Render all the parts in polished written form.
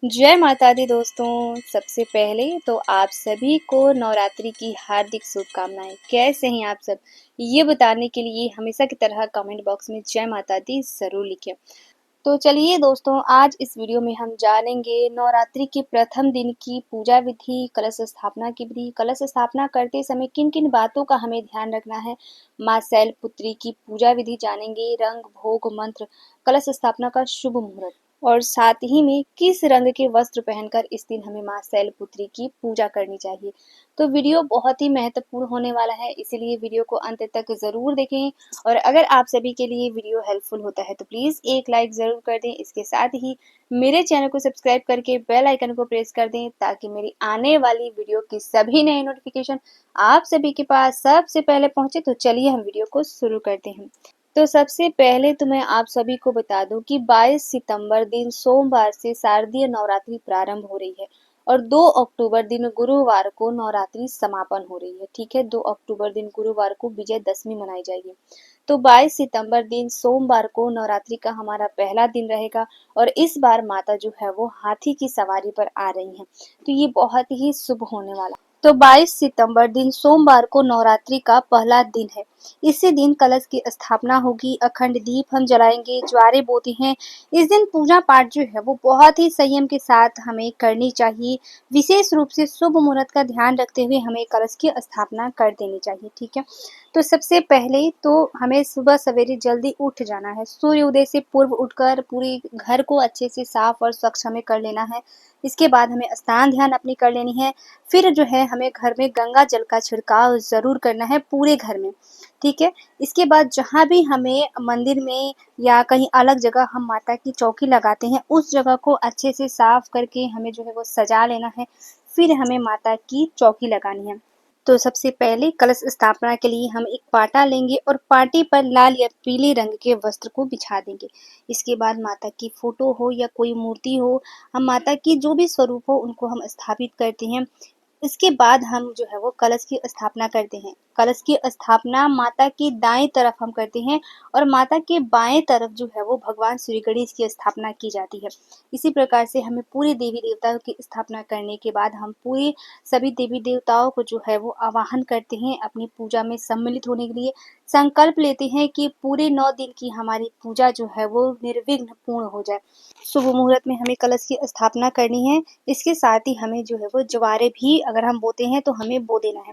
जय माता दी दोस्तों। सबसे पहले तो आप सभी को नवरात्रि की हार्दिक शुभकामनाएं। कैसे हैं आप सब, ये बताने के लिए हमेशा की तरह कमेंट बॉक्स में जय माता दी जरूर लिखें। तो चलिए दोस्तों, आज इस वीडियो में हम जानेंगे नवरात्रि के प्रथम दिन की पूजा विधि, कलश स्थापना की विधि। कलश स्थापना करते समय किन किन बातों का हमें ध्यान रखना है, माँ शैलपुत्री की पूजा विधि जानेंगे, रंग भोग मंत्र, कलश स्थापना का शुभ मुहूर्त और साथ ही में किस रंग के वस्त्र पहनकर इस दिन हमें माँ शैलपुत्री की पूजा करनी चाहिए। तो वीडियो बहुत ही महत्वपूर्ण होने वाला है, इसीलिए वीडियो को अंत तक जरूर देखें। और अगर आप सभी के लिए वीडियो हेल्पफुल होता है तो प्लीज एक लाइक जरूर कर दें। इसके साथ ही मेरे चैनल को सब्सक्राइब करके बेल आइकन को प्रेस कर दें ताकि मेरी आने वाली वीडियो की सभी नए नोटिफिकेशन आप सभी के पास सबसे पहले पहुंचे। तो चलिए हम वीडियो को शुरू करते हैं। तो सबसे पहले तो मैं आप सभी को बता दूं कि 22 सितंबर दिन सोमवार से शारदीय नवरात्रि प्रारंभ हो रही है और 2 अक्टूबर दिन गुरुवार को नवरात्रि समापन हो रही है। ठीक है, 2 अक्टूबर दिन गुरुवार को विजयदशमी मनाई जाएगी। तो 22 सितंबर दिन सोमवार को नवरात्रि का हमारा पहला दिन रहेगा और इस बार माता जो है वो हाथी की सवारी पर आ रही हैं। तो ये बहुत ही शुभ होने वाला। तो 22 सितंबर दिन सोमवार को नवरात्रि का पहला दिन है। इसी दिन कलश की स्थापना होगी, अखंड दीप हम जलाएंगे, ज्वारे बोते हैं। इस दिन पूजा पाठ जो है वो बहुत ही संयम के साथ हमें करनी चाहिए। विशेष रूप से शुभ मुहूर्त का ध्यान रखते हुए हमें कलश की स्थापना कर देनी चाहिए। ठीक है, तो सबसे पहले तो हमें सुबह सवेरे जल्दी उठ जाना है। सूर्य उदय से पूर्व उठकर पूरी घर को अच्छे से साफ और स्वच्छ हमें कर लेना है। इसके बाद हमें स्नान ध्यान अपनी कर लेनी है। फिर जो है हमें घर में गंगा जल का छिड़काव जरूर करना है पूरे घर में। ठीक है, इसके बाद जहाँ भी हमें मंदिर में या कहीं अलग जगह हम माता की चौकी लगाते हैं उस जगह को अच्छे से साफ करके हमें जो है वो सजा लेना है। फिर हमें माता की चौकी लगानी है। तो सबसे पहले कलश स्थापना के लिए हम एक पाटा लेंगे और पाटे पर लाल या पीले रंग के वस्त्र को बिछा देंगे। इसके बाद माता की फोटो हो या कोई मूर्ति हो, हम माता की जो भी स्वरूप हो उनको हम स्थापित करते हैं। इसके बाद हम जो है वो कलश की स्थापना करते हैं। कलश की स्थापना माता की दाएं तरफ हम करते हैं और माता के बाएं तरफ जो है वो भगवान श्री गणेश की स्थापना की जाती है। इसी प्रकार से हमें पूरे देवी देवताओं की स्थापना करने के बाद हम पूरे सभी देवी देवताओं को जो है वो आवाहन करते हैं अपनी पूजा में सम्मिलित होने के लिए। संकल्प लेते हैं कि पूरे 9 दिन की हमारी पूजा जो है वो निर्विघ्न पूर्ण हो जाए। शुभ मुहूर्त में हमें कलश की स्थापना करनी है। इसके साथ ही हमें जो है वो ज्वारे भी अगर हम बोते हैं तो हमें बो देना है।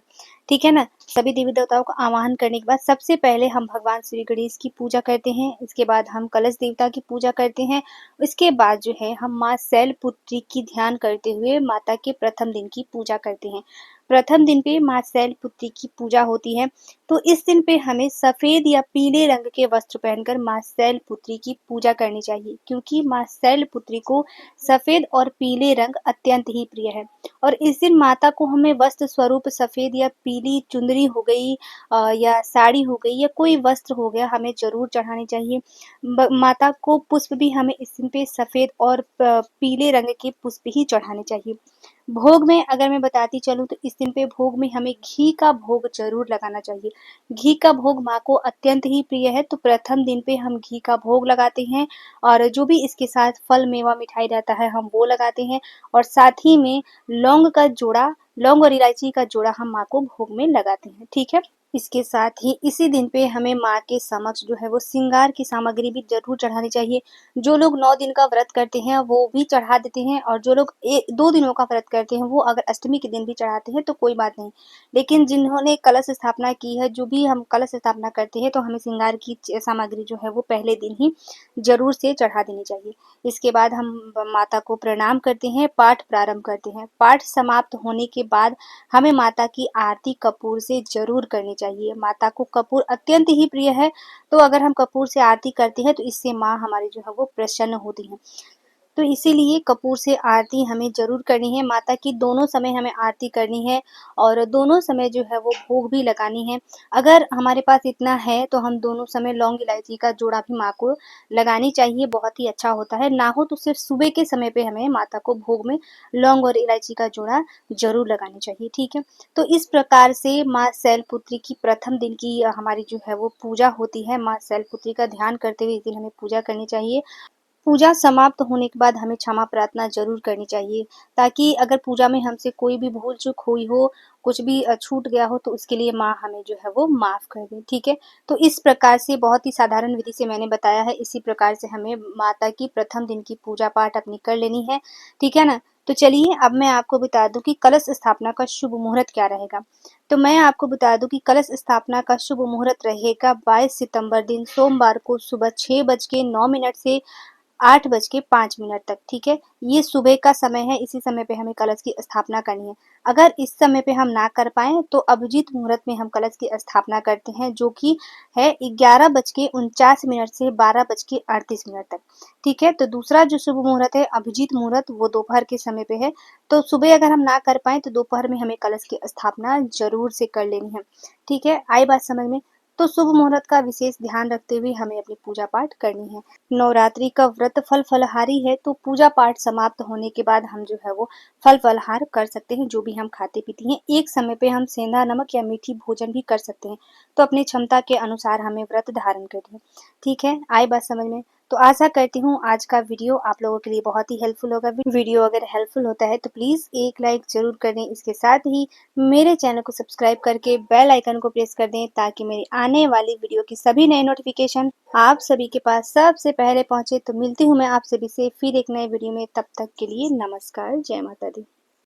ठीक है ना, सभी देवी देवताओं का आवाहन करने के बाद सबसे पहले हम भगवान श्री गणेश की पूजा करते हैं। इसके बाद हम कलश देवता की पूजा करते हैं। इसके बाद जो है हम माँ शैलपुत्री की ध्यान करते हुए माता के प्रथम दिन की पूजा करते हैं। प्रथम दिन पे माँ शैलपुत्री की पूजा होती है। तो इस दिन पे हमें सफेद या पीले रंग के वस्त्र पहनकर माँ शैलपुत्री की पूजा करनी चाहिए, क्योंकि माँ शैलपुत्री को सफेद और पीले रंग अत्यंत ही प्रिय है। और इस दिन माता को हमें वस्त्र स्वरूप सफेद या पीली चुंदरी हो गई या साड़ी हो गई या कोई वस्त्र हो गया हमें जरूर चढ़ानी चाहिए। माता को पुष्प भी हमें इस दिन पे सफेद और पीले रंग के पुष्प ही चढ़ाने चाहिए। भोग में अगर मैं बताती चलूँ तो इस दिन पे भोग में हमें घी का भोग जरूर लगाना चाहिए। घी का भोग माँ को अत्यंत ही प्रिय है, तो प्रथम दिन पे हम घी का भोग लगाते हैं और जो भी इसके साथ फल मेवा मिठाई रहता है हम वो लगाते हैं। और साथ ही में लौंग का जोड़ा, लौंग और इलायची का जोड़ा हम माँ को भोग में लगाते हैं। ठीक है, इसके साथ ही इसी दिन पे हमें माँ के समक्ष जो है वो श्रृंगार की सामग्री भी जरूर चढ़ानी चाहिए। जो लोग 9 दिन का व्रत करते हैं वो भी चढ़ा देते हैं और जो लोग 2 दिनों का व्रत करते हैं वो अगर अष्टमी के दिन भी चढ़ाते हैं तो कोई बात नहीं। लेकिन जिन्होंने कलश स्थापना की है, जो भी हम कलश स्थापना करते हैं तो हमें श्रृंगार की सामग्री जो है वो पहले दिन ही जरूर से चढ़ा देनी चाहिए। इसके बाद हम माता को प्रणाम करते हैं, पाठ प्रारंभ करते हैं। पाठ समाप्त होने के बाद हमें माता की आरती कपूर से जरूर करनी चाहिए। माता को कपूर अत्यंत ही प्रिय है, तो अगर हम कपूर से आरती करते हैं तो इससे माँ हमारी जो है वो प्रसन्न होती है। तो इसीलिए कपूर से आरती हमें ज़रूर करनी है। माता की दोनों समय हमें आरती करनी है और दोनों समय जो है वो भोग भी लगानी है। अगर हमारे पास इतना है तो हम दोनों समय लौंग इलायची का जोड़ा भी माँ को लगानी चाहिए, बहुत ही अच्छा होता है। ना हो तो सिर्फ सुबह के समय पे हमें माता को भोग में लौंग और इलायची का जोड़ा ज़रूर लगानी चाहिए। ठीक है, तो इस प्रकार से माँ शैलपुत्री की प्रथम दिन की हमारी जो है वो पूजा होती है। माँ शैलपुत्री का ध्यान करते हुए इस दिन हमें पूजा करनी चाहिए। पूजा समाप्त होने के बाद हमें क्षमा प्रार्थना ज़रूर करनी चाहिए, ताकि अगर पूजा में हमसे कोई भी भूल-चूक हुई हो, कुछ भी छूट गया हो तो उसके लिए माँ हमें जो है वो माफ़ कर दें, ठीक है? तो इस प्रकार से बहुत ही साधारण विधि से मैंने बताया है, इसी प्रकार से हमें माता की प्रथम दिन की पूजा-पाठ अपनी कर लेनी है, ठीक है ना? तो चलिए अब मैं आपको बता दूँ कि कलश स्थापना का शुभ मुहूर्त क्या रहेगा। तो मैं आपको बता दूँ कि कलश स्थापना का शुभ मुहूर्त रहेगा 22 सितंबर दिन सोमवार को सुबह 6 बज के 9 मिनट से 8 बज के 5 मिनट तक, ठीक है? ये सुबह का समय है, इसी समय पे हमें कलश की स्थापना करनी है। अगर इस समय पे हम ना कर पाएँ, तो अभिजीत मुहूर्त में हम कलश की स्थापना करते हैं, जो कि है 11 बज के 49 मिनट से 12 बज के 38 मिनट तक, ठीक है? तो दूसरा जो शुभ मुहूर्त है, अभिजीत मुहूर्त, वो दोपहर के समय पे है। तो सुबह अगर हम ना कर पाएँ, तो दोपहर में हमें कलश की स्थापना ज़रूर से कर लेनी है, ठीक है? आई बात समझ में? तो शुभ मुहूर्त का विशेष ध्यान रखते हुए हमें अपनी पूजा-पाठ करनी है। नवरात्रि का व्रत फल फलहारी है, तो पूजा पाठ समाप्त होने के बाद हम जो है वो फल फलहार कर सकते हैं, जो भी हम खाते पीते हैं। एक समय पे हम सेंधा नमक या मीठी भोजन भी कर सकते हैं, तो अपनी क्षमता के अनुसार हमें व्रत धारण करें, ठीक है? आई बात समझ में? तो आशा करती हूँ आज का वीडियो आप लोगों के लिए बहुत ही हेल्पफुल होगा। वीडियो अगर हेल्पफुल होता है तो प्लीज़ एक लाइक ज़रूर कर दें। इसके साथ ही मेरे चैनल को सब्सक्राइब करके बेल आइकन को प्रेस कर दें, ताकि मेरी आने वाली वीडियो की सभी नए नोटिफिकेशन आप सभी के पास सबसे पहले पहुँचे। तो मिलती हूँ मैं आप सभी से फिर एक नए वीडियो में, तब तक के लिए नमस्कार, जय माता दी।